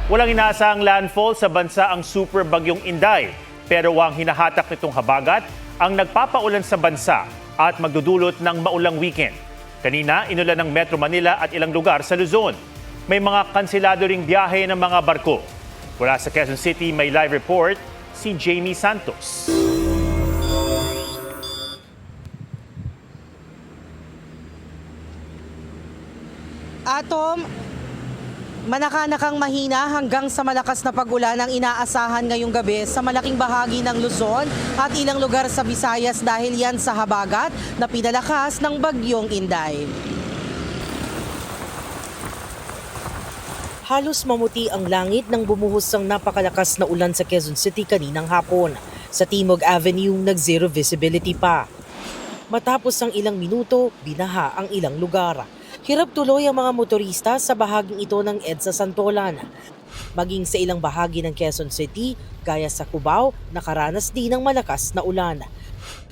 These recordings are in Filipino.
Walang inaasahang landfall sa bansa ang super bagyong Inday. Pero ang hinahatak nitong habagat ang nagpapaulan sa bansa at magdudulot ng maulang weekend. Kanina, inulan ng Metro Manila at ilang lugar sa Luzon. May mga kansilado ring biyahe ng mga barko. Wala sa Quezon City, may live report si Jamie Santos. Atom, manakanakang mahina hanggang sa malakas na pag-ulan ang inaasahan ngayong gabi sa malaking bahagi ng Luzon at ilang lugar sa Visayas dahil yan sa habagat na pinalakas ng bagyong Inday. Halos mamuti ang langit nang bumuhos ang napakalakas na ulan sa Quezon City kaninang hapon. Sa Timog Avenue, nag-zero visibility pa. Matapos ang ilang minuto, binaha ang ilang lugar. Hirap tuloy ang mga motorista sa bahaging ito ng EDSA Santolan. Maging sa ilang bahagi ng Quezon City, gaya sa Cubao, nakaranas din ng malakas na ulan.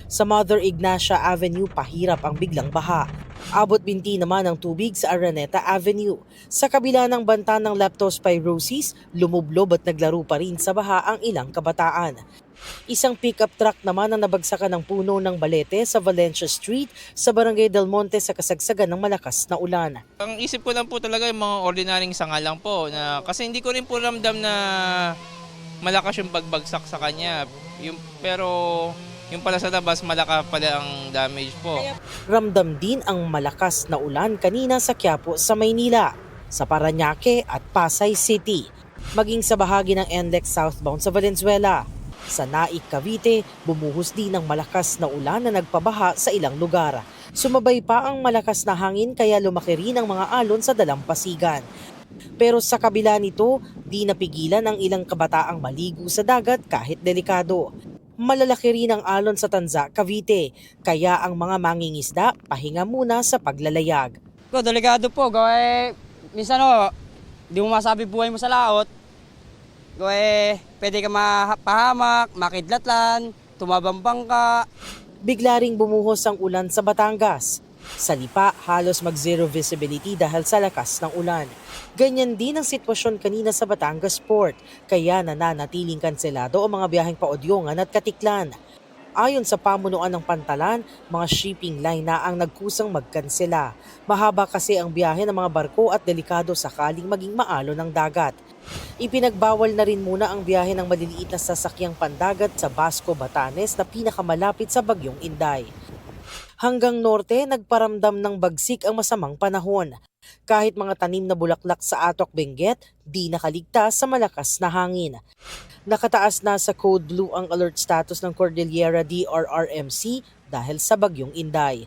Sa Mother Ignacia Avenue, pahirap ang biglang baha. Abot binti naman ang tubig sa Araneta Avenue. Sa kabila ng banta ng leptospirosis, lumublob at naglaro pa rin sa baha ang ilang kabataan. Isang pickup truck naman ang nabagsakan ng puno ng balete sa Valencia Street sa Barangay Del Monte sa kasagsagan ng malakas na ulan. Ang isip ko lang po talaga yung mga ordinaryong sanga lang po. Kasi hindi ko rin po ramdam na malakas yung pagbagsak sa kanya. Pero yung pala sa labas, malaka pala ang damage po. Ramdam din ang malakas na ulan kanina sa Quiapo sa Maynila, sa Parañaque at Pasay City. Maging sa bahagi ng NLEX southbound sa Valenzuela. Sa Naik, Cavite, bumuhos din ng malakas na ulan na nagpabaha sa ilang lugar. Sumabay pa ang malakas na hangin kaya lumaki rin ang mga alon sa dalampasigan. Pero sa kabila nito, di napigilan ang ilang kabataang maligo sa dagat kahit delikado. Malalaki rin ang alon sa Tanza, Cavite, kaya ang mga mangingisda pahinga muna sa paglalayag. Delikado po, minsan di mo masabi buhay mo sa laot. Pwede ka mapahamak, makidlatlan, tumabambang ka. Bigla ring bumuhos ang ulan sa Batangas. Sa Lipa, halos mag-zero visibility dahil sa lakas ng ulan. Ganyan din ang sitwasyon kanina sa Batangas Port, kaya nananatiling kanselado ang mga biyaheng Paodyongan at Katiklan. Ayon sa pamunuan ng Pantalan, mga shipping line na ang nagkusang magkansela. Mahaba kasi ang biyahe ng mga barko at delikado sakaling maging maalo ng dagat. Ipinagbawal na rin muna ang biyahe ng maliliit na sasakyang pandagat sa Basco, Batanes na pinakamalapit sa bagyong Inday. Hanggang norte, nagparamdam ng bagsik ang masamang panahon. Kahit mga tanim na bulaklak sa Atok, Benguet, di nakaligtas sa malakas na hangin. Nakataas na sa Code Blue ang alert status ng Cordillera DRRMC dahil sa bagyong Inday.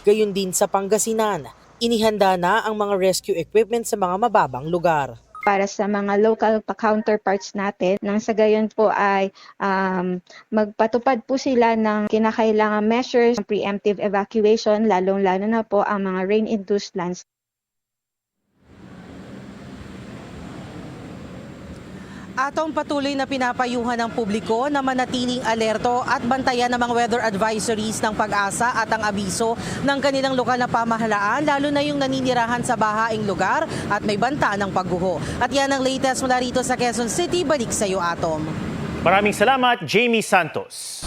Gayon din sa Pangasinan, inihanda na ang mga rescue equipment sa mga mababang lugar. Para sa mga local counterparts natin, nang sa gayon po ay magpatupad po sila ng kinakailangang measures, preemptive evacuation, lalong-lalo na po ang mga rain-induced landslides. Atong patuloy na pinapayuhan ng publiko na manatiling alerto at bantayan ng mga weather advisories ng Pag-asa at ang abiso ng kanilang lokal na pamahalaan, lalo na yung naninirahan sa bahaing lugar at may banta ng pagguho. At yan ang latest mula rito sa Quezon City. Balik sa iyo, Atom. Maraming salamat, Jamie Santos.